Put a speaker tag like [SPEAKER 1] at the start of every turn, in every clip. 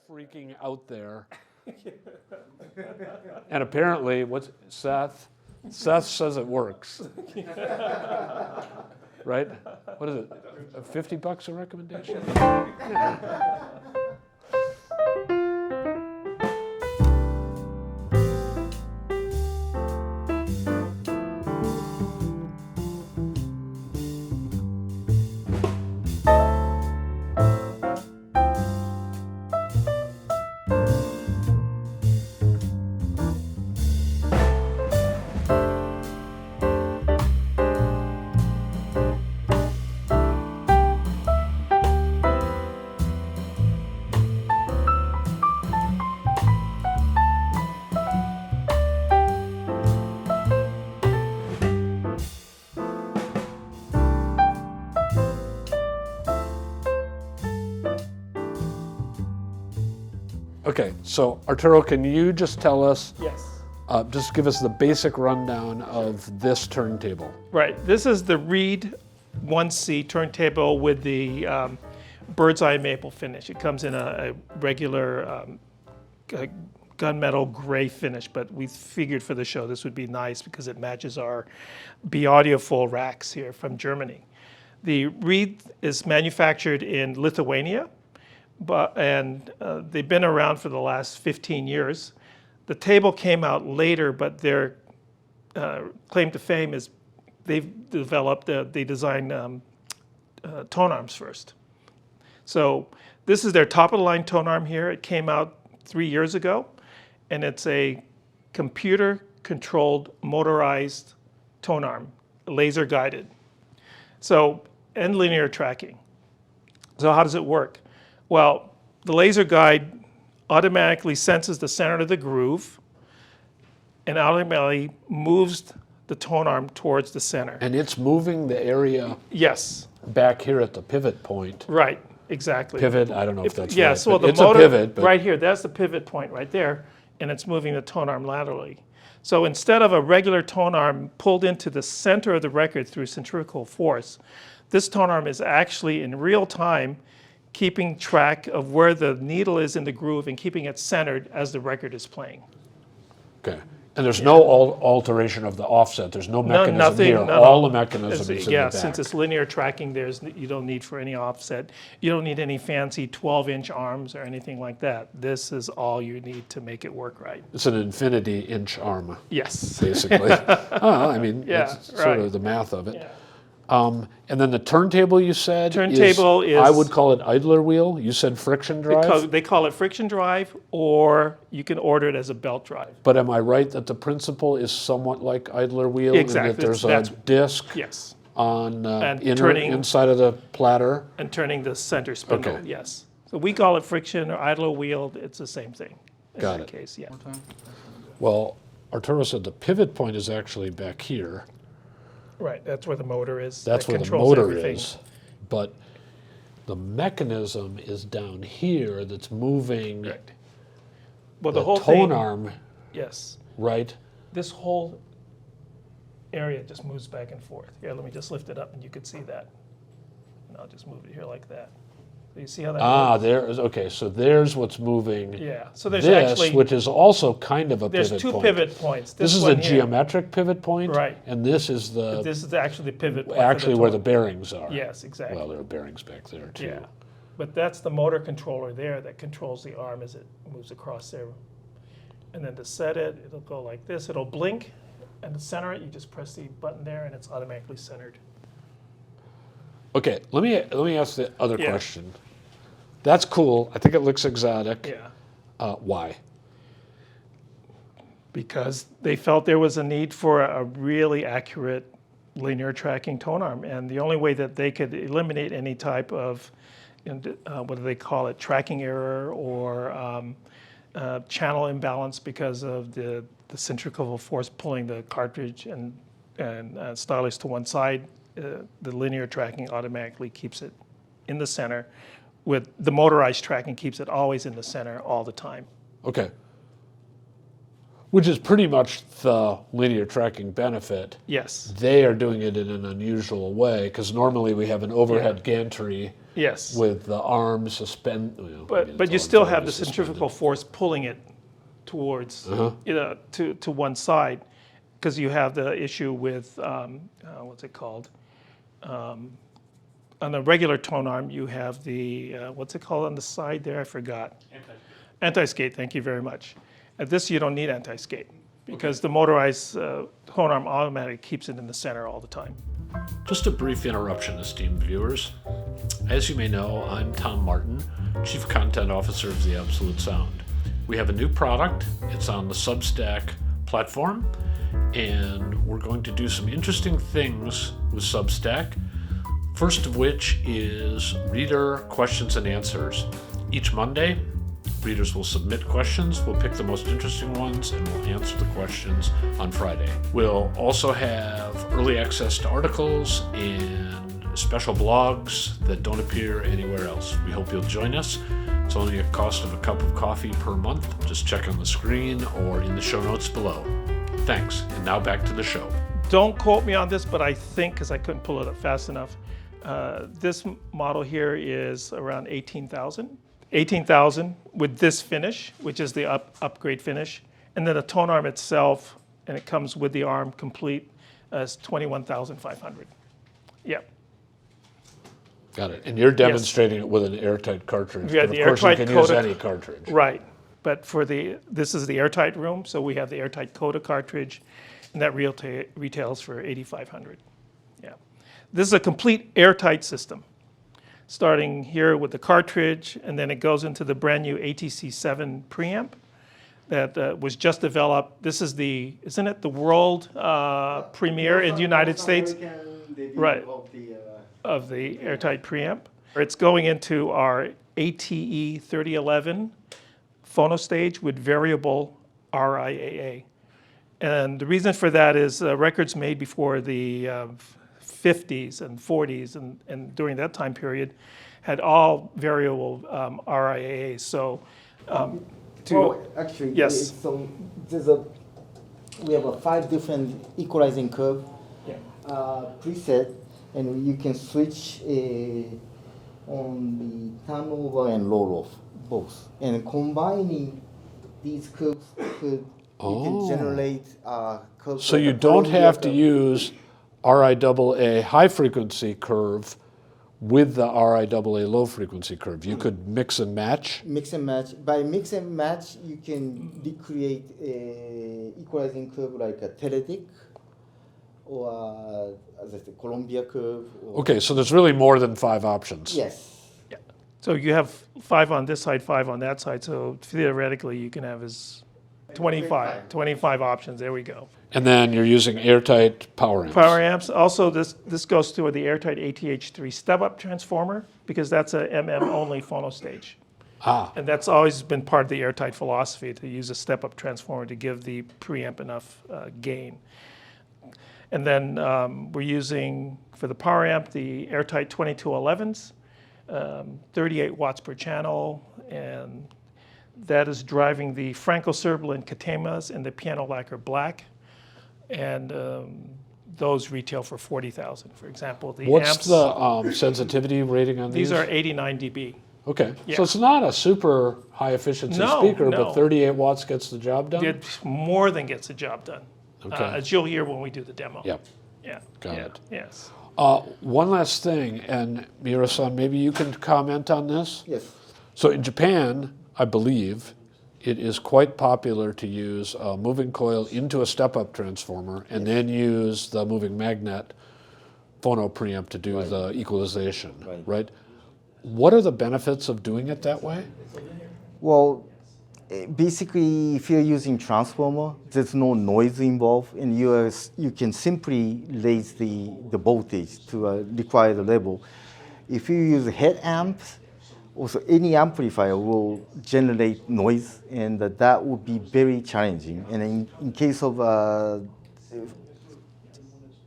[SPEAKER 1] freaking out there. And apparently, what's Seth? Seth says it works. Right? What is it? $50 a recommendation? Okay, so Arturo, can you just tell us,
[SPEAKER 2] Yes.
[SPEAKER 1] just give us the basic rundown of this turntable?
[SPEAKER 2] Right. This is the Reed 1C turntable with the bird's eye maple finish. It comes in a regular gunmetal gray finish, but we figured for the show this would be nice because it matches our audiophile racks here from Germany. The Reed is manufactured in Lithuania. They've been around for the last 15 years. The table came out later, but their claim to fame is they've developed, they designed tone arms first. So this is their top of the line tone arm here. It came out 3 years ago, and it's a computer controlled motorized tone arm, laser guided. So, and linear tracking. So how does it work? Well, the laser guide automatically senses the center of the groove and automatically moves the tone arm towards the center.
[SPEAKER 1] And it's moving the area
[SPEAKER 2] Yes.
[SPEAKER 1] back here at the pivot point.
[SPEAKER 2] Right, exactly.
[SPEAKER 1] Pivot, I don't know if that's
[SPEAKER 2] yeah,
[SPEAKER 1] right.
[SPEAKER 2] so the
[SPEAKER 1] it's
[SPEAKER 2] motor,
[SPEAKER 1] a pivot. But
[SPEAKER 2] right here, that's the pivot point right there, and it's moving the tone arm laterally. So instead of a regular tone arm pulled into the center of the record through centrifugal force, this tone arm is actually in real time keeping track of where the needle is in the groove and keeping it centered as the record is playing.
[SPEAKER 1] Okay. And there's no alteration of the offset. There's no mechanism
[SPEAKER 2] nothing,
[SPEAKER 1] here. All the mechanism is in the back.
[SPEAKER 2] Since it's linear tracking, you don't need for any offset. You don't need any fancy 12-inch arms or anything like that. This is all you need to make it work right.
[SPEAKER 1] It's an infinity-inch arm.
[SPEAKER 2] Yes.
[SPEAKER 1] Basically. I mean, that's sort of the math of it.
[SPEAKER 2] Yeah.
[SPEAKER 1] And then the turntable, you said,
[SPEAKER 2] turntable is
[SPEAKER 1] I would call it idler wheel. You said friction drive?
[SPEAKER 2] They call it friction drive, or you can order it as a belt drive.
[SPEAKER 1] But am I right that the principle is somewhat like idler wheel?
[SPEAKER 2] Exactly.
[SPEAKER 1] And that there's a disc
[SPEAKER 2] Yes.
[SPEAKER 1] on
[SPEAKER 2] turning,
[SPEAKER 1] inside of the platter?
[SPEAKER 2] And turning the center spindle,
[SPEAKER 1] Okay.
[SPEAKER 2] yes. So we call it friction or idler wheel. It's the same thing.
[SPEAKER 1] Got
[SPEAKER 2] in
[SPEAKER 1] it.
[SPEAKER 2] that case, yeah.
[SPEAKER 1] Well, Arturo said the pivot point is actually back here.
[SPEAKER 2] Right, that's where the motor is.
[SPEAKER 1] That's
[SPEAKER 2] that
[SPEAKER 1] where the
[SPEAKER 2] controls
[SPEAKER 1] motor
[SPEAKER 2] everything.
[SPEAKER 1] is. But the mechanism is down here that's moving
[SPEAKER 2] Right. Well,
[SPEAKER 1] the
[SPEAKER 2] the whole
[SPEAKER 1] tone
[SPEAKER 2] thing,
[SPEAKER 1] arm,
[SPEAKER 2] yes.
[SPEAKER 1] right?
[SPEAKER 2] This whole area just moves back and forth. Here, let me just lift it up and you can see that. And I'll just move it here like that. So you see how that moves?
[SPEAKER 1] There is, okay, so there's what's moving.
[SPEAKER 2] Yeah, so there's
[SPEAKER 1] this,
[SPEAKER 2] actually,
[SPEAKER 1] which is also kind of a
[SPEAKER 2] there's
[SPEAKER 1] pivot
[SPEAKER 2] two
[SPEAKER 1] point.
[SPEAKER 2] pivot points.
[SPEAKER 1] This is
[SPEAKER 2] one
[SPEAKER 1] the
[SPEAKER 2] here,
[SPEAKER 1] geometric pivot point,
[SPEAKER 2] Right.
[SPEAKER 1] and this is the
[SPEAKER 2] This is actually the pivot point.
[SPEAKER 1] actually where the
[SPEAKER 2] tone.
[SPEAKER 1] bearings are.
[SPEAKER 2] Yes, exactly.
[SPEAKER 1] Well, there are bearings back there too.
[SPEAKER 2] Yeah, but that's the motor controller there that controls the arm as it moves across there. And then to set it, it'll go like this. It'll blink, and to center it, you just press the button there, and it's automatically centered.
[SPEAKER 1] Okay, let me ask the other
[SPEAKER 2] Yeah.
[SPEAKER 1] question. That's cool. I think it looks exotic.
[SPEAKER 2] Yeah.
[SPEAKER 1] Why?
[SPEAKER 2] Because they felt there was a need for a really accurate linear tracking tone arm, and the only way that they could eliminate any type of, what do they call it, tracking error or channel imbalance because of the centrifugal force pulling the cartridge and stylus to one side, the linear tracking automatically keeps it in the center. With the motorized tracking, keeps it always in the center all the time.
[SPEAKER 1] Okay. Which is pretty much the linear tracking benefit.
[SPEAKER 2] Yes.
[SPEAKER 1] They are doing it in an unusual way because normally we have an overhead gantry
[SPEAKER 2] Yes.
[SPEAKER 1] with the arm suspend.
[SPEAKER 2] But you still have the centrifugal force pulling it towards, to one side, because you have the issue with, what's it called? On a regular tone arm, you have the, what's it called on the side there? I forgot. Anti-skate, thank you very much. At this, you don't need anti-skate, because the motorized tone arm automatically keeps it in the center all the time.
[SPEAKER 1] Just a brief interruption, esteemed viewers. As you may know, I'm Tom Martin, Chief Content Officer of the Absolute Sound. We have a new product. It's on the Substack platform, and we're going to do some interesting things with Substack. First of which is reader questions and answers. Each Monday, readers will submit questions. We'll pick the most interesting ones and we'll answer the questions on Friday. We'll also have early access to articles and special blogs that don't appear anywhere else. We hope you'll join us. It's only a cost of a cup of coffee per month. Just check on the screen or in the show notes below. Thanks, and now back to the show.
[SPEAKER 2] Don't quote me on this, but I think, because I couldn't pull it up fast enough, this model here is around 18,000. 18,000 with this finish, which is the upgrade finish. And then the tone arm itself, and it comes with the arm complete, is 21,500. Yeah.
[SPEAKER 1] Got it. And you're demonstrating it with an Air-Tight cartridge.
[SPEAKER 2] Yeah,
[SPEAKER 1] but
[SPEAKER 2] the
[SPEAKER 1] of course you
[SPEAKER 2] Air-Tight
[SPEAKER 1] can use
[SPEAKER 2] Coda-
[SPEAKER 1] any cartridge.
[SPEAKER 2] Right. But for this is the Air-Tight room, so we have the Air-Tight Coda cartridge, and that retails for 8,500. Yeah. This is a complete Air-Tight system, starting here with the cartridge, and then it goes into the brand new ATC-7 preamp that was just developed. This is isn't it the world premiere in the United States? Right. Of the Air-Tight preamp. It's going into our ATE 3011 phonostage with variable RIAA. And the reason for that is records made before the 50s and 40s and during that time period had all variable RIAA. So
[SPEAKER 3] actually,
[SPEAKER 2] yes.
[SPEAKER 3] So we have 5 different equalizing curve preset, and you can switch on the turnover and roll off both. And combining these curves you can generate curves.
[SPEAKER 1] So you don't have to use RIAA high frequency curve with the RIAA low frequency curve. You could mix and match.
[SPEAKER 3] Mix and match. By mix and match, you can recreate a equalizing curve like a Teletic or as I said, Columbia curve.
[SPEAKER 1] Okay, so there's really more than 5 options.
[SPEAKER 3] Yes.
[SPEAKER 2] Yeah. So you have 5 on this side, 5 on that side. So theoretically, you can have 25 options. There we go.
[SPEAKER 1] And then you're using Air-Tight power amps.
[SPEAKER 2] Power amps. Also, this goes to the Air-Tight ATH3 step-up transformer, because that's a MM-only phonostage. And that's always been part of the Air-Tight philosophy, to use a step-up transformer to give the preamp enough gain. And then we're using, for the power amp, the Air-Tight 2211s, 38 watts per channel, and that is driving the Franco Serblin Ktemas in the piano lacquer black. And those retail for 40,000. For example, the
[SPEAKER 1] What's
[SPEAKER 2] amps.
[SPEAKER 1] the sensitivity rating on these?
[SPEAKER 2] These are 89 dB.
[SPEAKER 1] Okay,
[SPEAKER 2] Yeah.
[SPEAKER 1] so it's not a super high efficiency speaker,
[SPEAKER 2] No.
[SPEAKER 1] but 38 watts gets the job done?
[SPEAKER 2] It more than gets the job done,
[SPEAKER 1] Okay.
[SPEAKER 2] as you'll hear when we do the demo.
[SPEAKER 1] Yep.
[SPEAKER 2] Yeah.
[SPEAKER 1] Got
[SPEAKER 2] yeah.
[SPEAKER 1] it.
[SPEAKER 2] Yes.
[SPEAKER 1] One last thing, and Miura-san, maybe you can comment on this?
[SPEAKER 3] Yes.
[SPEAKER 1] So in Japan, I believe, it is quite popular to use a moving coil into a step-up transformer and then use the moving magnet phono preamp to do the equalization, right? What are the benefits of doing it that way?
[SPEAKER 3] Well, basically, if you're using transformer, there's no noise involved, and you can simply raise the voltage to a required level. If you use head amps, also any amplifier will generate noise, and that would be very challenging. And in case of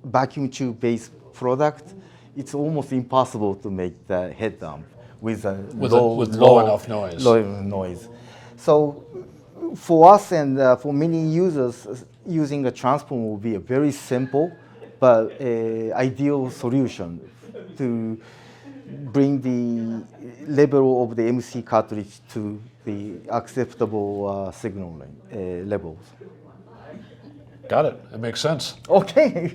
[SPEAKER 3] vacuum tube based product, it's almost impossible to make the head amp with
[SPEAKER 1] low enough noise.
[SPEAKER 3] Low enough noise. So for us and for many users, using a transformer will be a very simple but ideal solution to bring the level of the MC cartridge to the acceptable signal levels.
[SPEAKER 1] Got it. It makes sense.
[SPEAKER 3] Okay.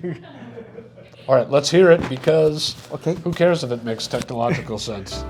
[SPEAKER 1] All right, let's hear it because
[SPEAKER 3] Okay.
[SPEAKER 1] who cares if it makes technological sense?